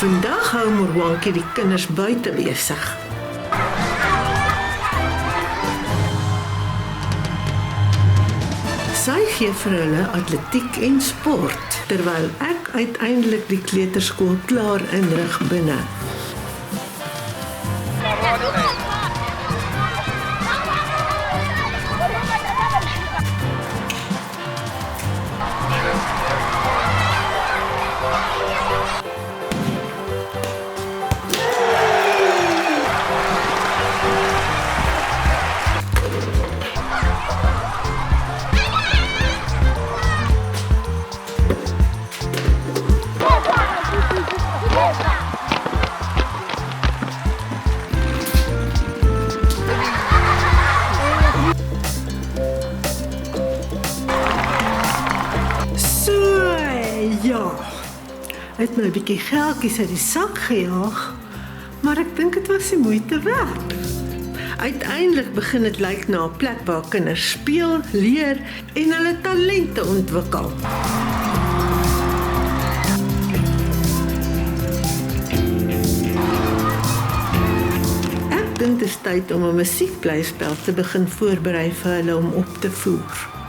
Vandag hou Morwankie die kinders buite besig. Sy gee vir hulle atletiek en sport, terwyl ek uiteindelik die kleuterskool klaar inrig binne. Ek het my 'n bietjie geldjies uit die sak gejaag, maar ek dink dit was die moeite werd. Uiteindelik begin dit lyk na 'n plek waar kinders speel, leer en hulle talente ontwikkel. Ek dink dit is tyd om 'n musiekblyspel te begin voorberei vir hulle om op te voer.